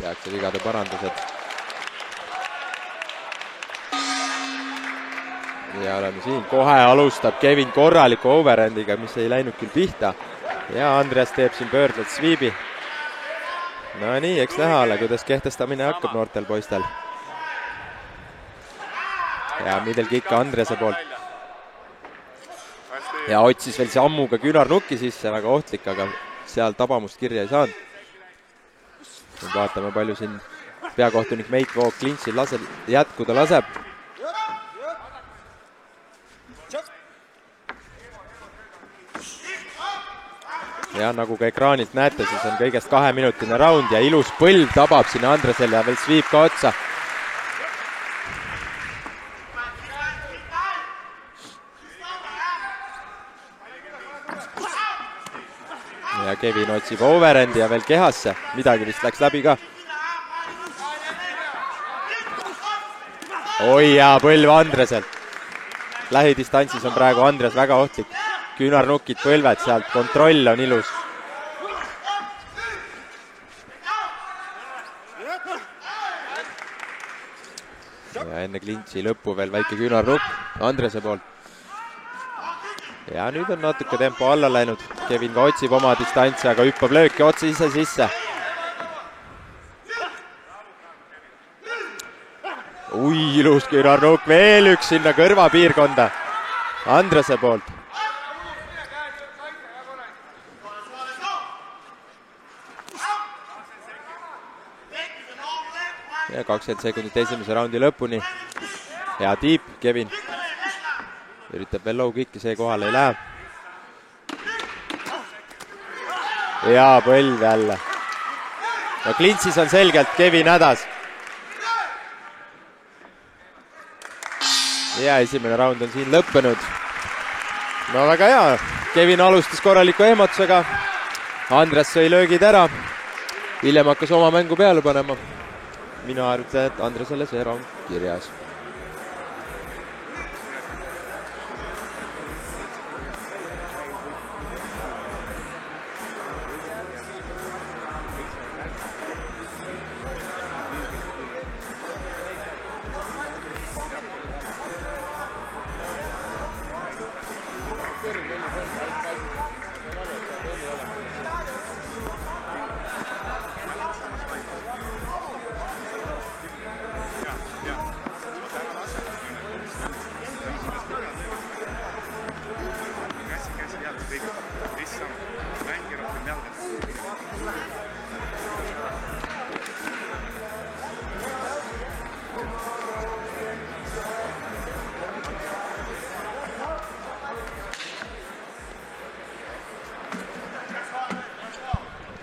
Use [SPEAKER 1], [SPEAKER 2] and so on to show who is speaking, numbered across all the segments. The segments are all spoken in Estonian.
[SPEAKER 1] tehakse vigade parandused. Ja oleme siin. Kohe alustab Kevin korraliku overhandiga, mis ei läinud küll pihta. Ja Andreas teeb siin pöördled sviibi. No nii, eks näha ole, kuidas kehtestamine hakkab noortel poistel. Ja middle kick Andrease poolt. Ja otsis veel sammuga küünarnukki sisse, väga ohtlik, aga seal tabamust kirja ei saanud. Nüüd vaatame, palju siin peakohtunik Meit Voog klintsil jätkuda laseb. Ja nagu ka ekraanilt näete, siis on kõigest 2-minutine raund ja ilus põlv tabab sinna Andresel ja veel sviib ka otsa. Ja Kevin otsib overhandi ja veel kehasse. Midagi vist läks läbi ka. Oi ja põlv Andreselt. Lähidistantsis on praegu Andres väga ohtlik. Küünarnukid, põlved sealt, kontroll on ilus. Ja enne klintsi lõppu veel väike küünarnukk Andrese poolt. Ja nüüd on natuke tempo alla läinud. Kevin ka otsib oma distantsi, aga hüppab lööki otsa ise sisse. Ui, ilus küünarnukk, veel üks sinna kõrvapiirkonda Andrese poolt. Ja 20 sekundit esimese raundi lõpuni. Hea tiip, Kevin. Üritab veel low kicki, see kohal ei lähe. Ja põlv jälle. No klintsis on selgelt Kevin hädas. Ja esimene raund on siin lõppenud. No väga hea. Kevin alustas korraliku ehmatusega. Andres sõi löögid ära. Hiljem hakkas oma mängu peale panema. Mina arvan, et Andresele see raund kirjas.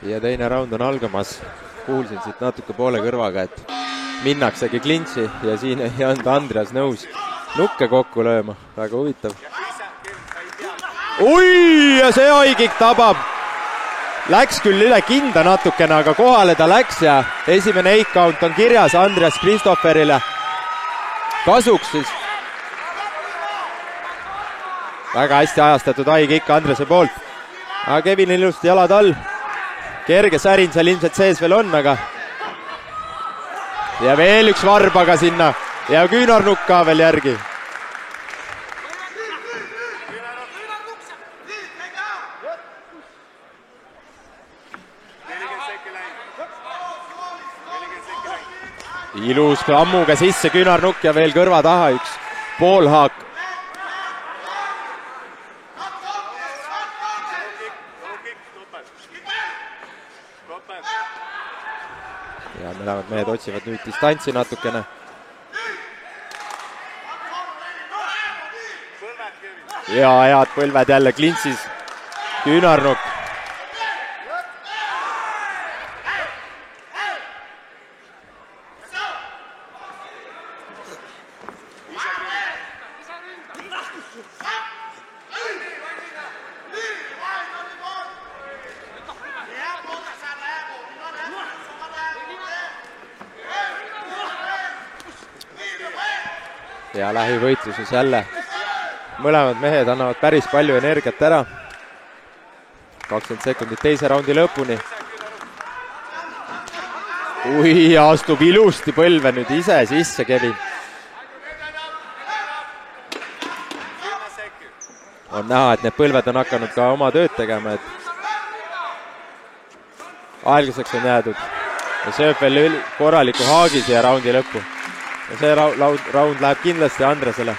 [SPEAKER 1] Ja teine raund on algamas. Kuulsin siit natuke poole kõrvaga, et minnaksegi klintsi ja siin ei olnud Andreas nõus nukke kokku lööma. Väga huvitav. Ui, ja see hoigik tabab. Läks küll üle kinda natukene, aga kohale ta läks ja esimene 8 count on kirjas Andreas Christopherile. Kasuks siis. Väga hästi ajastatud hoigik Andrese poolt. Aga Kevin ilusti jalad all. Kerge särin seal ilmselt sees veel on, aga ja veel üks varbaga sinna ja küünarnukk ka veel järgi. Ilus ammuga sisse küünarnukk ja veel kõrva taha üks poolhaak. Ja mõlemad mehed otsivad nüüd distantsi natukene. Ja head põlved jälle klintsis. Küünarnukk. Ja lähivõitluses jälle mõlemad mehed annavad päris palju energiat ära. 20 sekundit teise raundi lõpuni. Ui, astub ilusti põlve nüüd ise sisse, Kevin. On näha, et need põlved on hakanud ka oma tööd tegema, et aeglaseks on jäädud. Ja sööb veel korraliku haagi siia raundi lõppu. Ja see raund läheb kindlasti Andresele.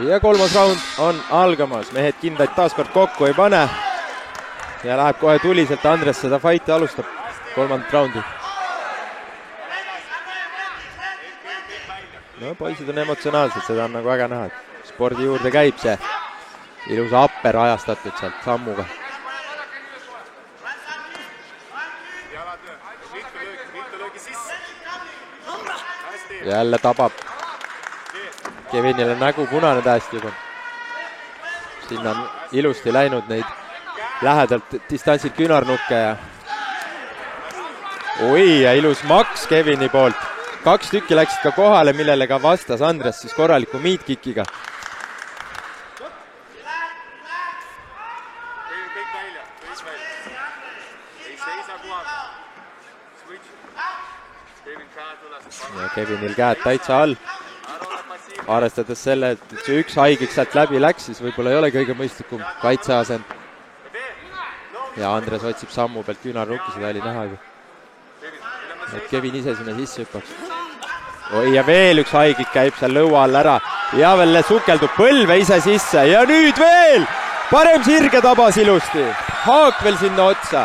[SPEAKER 1] Ja kolmas raund on algamas. Mehed kindaid taaskord kokku ei pane. Ja läheb kohe tuliselt. Andres seda fighti alustab kolmandat raundi. No, poisid on emotsionaalsed, seda on nagu väga näha. Spordi juurde käib see ilus apper ajastatud sealt sammuga. Jälle tabab Kevinile nägu punane tähesti juba. Sinna on ilusti läinud neid lähedalt distantsilt künarnukke ja oi, ja ilus maks Kevini poolt. 2 tükki läksid ka kohale, millele ka vastas Andres siis korraliku meat-kickiga. Ja Kevinil käed täitsa all. Arvestades selle, et see üks haigiks sealt läbi läks, siis võib-olla ei ole kõige mõistlikum kaitseasend. Ja Andres otsib sammu pealt künarnukki, seda oli näha juba. Et Kevin ise sinna sisse hüppaks. Oi, ja veel üks haigik käib seal lõua all ära. Ja veel sukeldub põlve ise sisse. Ja nüüd veel! Parem sirge tabas ilusti. Haak veel sinna otsa.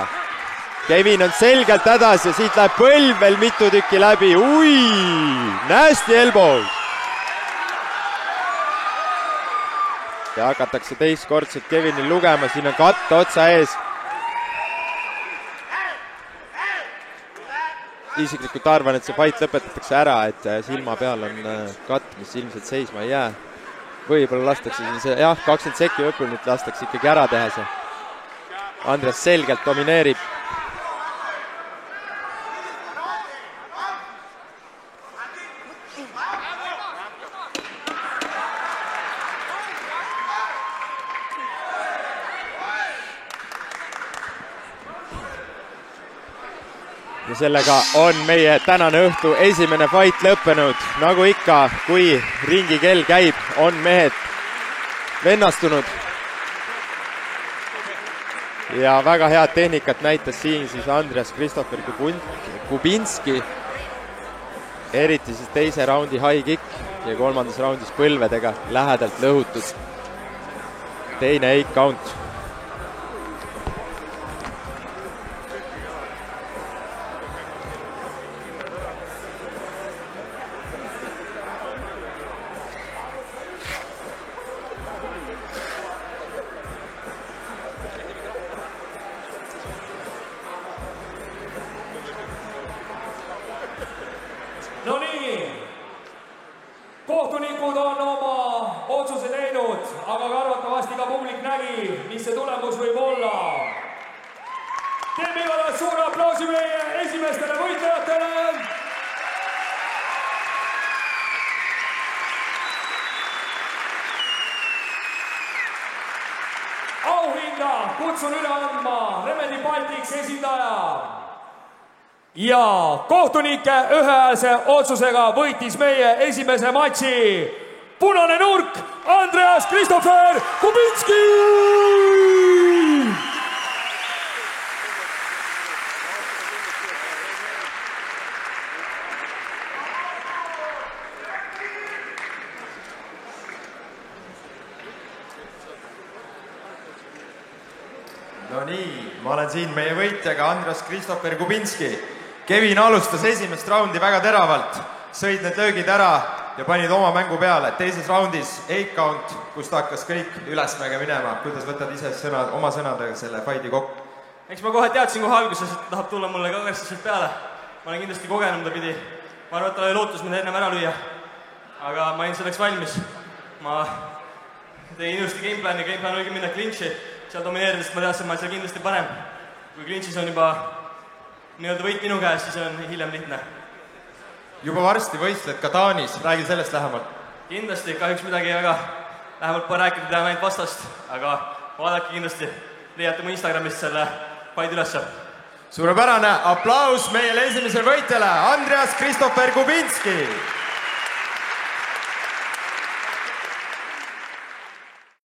[SPEAKER 1] Kevin on selgelt hädas ja siit läheb põlv veel mitu tükki läbi. Ui! Nasty elbows! Ja hakatakse teistkordselt Kevinil lugema, siin on katt otsa ees. Isiklikult arvan, et see fight lõpetatakse ära, et silma peal on katt, mis ilmselt seisma ei jää. Võib-olla lastakse siin see, jah, 20 sekki õpul nüüd lastakse ikkagi ära teha see. Andres selgelt domineerib. Ja sellega on meie tänane õhtu esimene fight lõppenud. Nagu ikka, kui ringi kell käib, on mehed vennastunud. Ja väga head tehnikat näitas siin siis Andres Christopher Kubinski. Eriti siis teise raundi high kick ja kolmandas raundis põlvedega lähedalt lõhutud. Teine 8 count.
[SPEAKER 2] No nii, kohtunikud on oma otsuse teinud, aga arvatavasti ka publik nägi, mis see tulemus võib olla. Teeme igatahes suure aplausi meie esimestele võitlejatele. Auhinda kutsun üle andma Remedi Baltics esindaja. Ja kohtunike ühehäälse otsusega võitis meie esimese matši punane nurk Andreas Christopher Kubinski!
[SPEAKER 3] ma olen siin meie võitjaga Andras Christopher Kubinski. Kevin alustas esimest raundi väga teravalt, sõid need löögid ära ja panid oma mängu peale. Teises raundis 8 count, kust hakkas kõik ülesmäge minema. Kuidas võtad ise oma sõnadega selle fighti kokku?
[SPEAKER 4] Eks ma kohe teadsin kohe alguses, et tahab tulla mulle ka agressiivselt peale. Ma olen kindlasti kogenud, ta pidi. Ma arvan, et tal oli lootus mind ennem ära lüüa. Aga ma olin selleks valmis. Ma tegin ilusti gameplani, gameplan oligi minna clinchi. Seal domineerides ma teadsin, et ma seal kindlasti parem. Kui clinchis on juba nii-öelda võit minu käes, siis on hiljem lihtne.
[SPEAKER 3] Juba varsti võistled ka Taanis, räägi sellest lähemalt.
[SPEAKER 4] Kindlasti, kahjuks midagi väga lähemalt pole rääkida teha näinud vastast, aga vaadake kindlasti, leiate mu Instagramist selle fight ülesse.
[SPEAKER 3] Suurepärane aplaus meile esimesele võitjale, Andras Christopher Kubinski!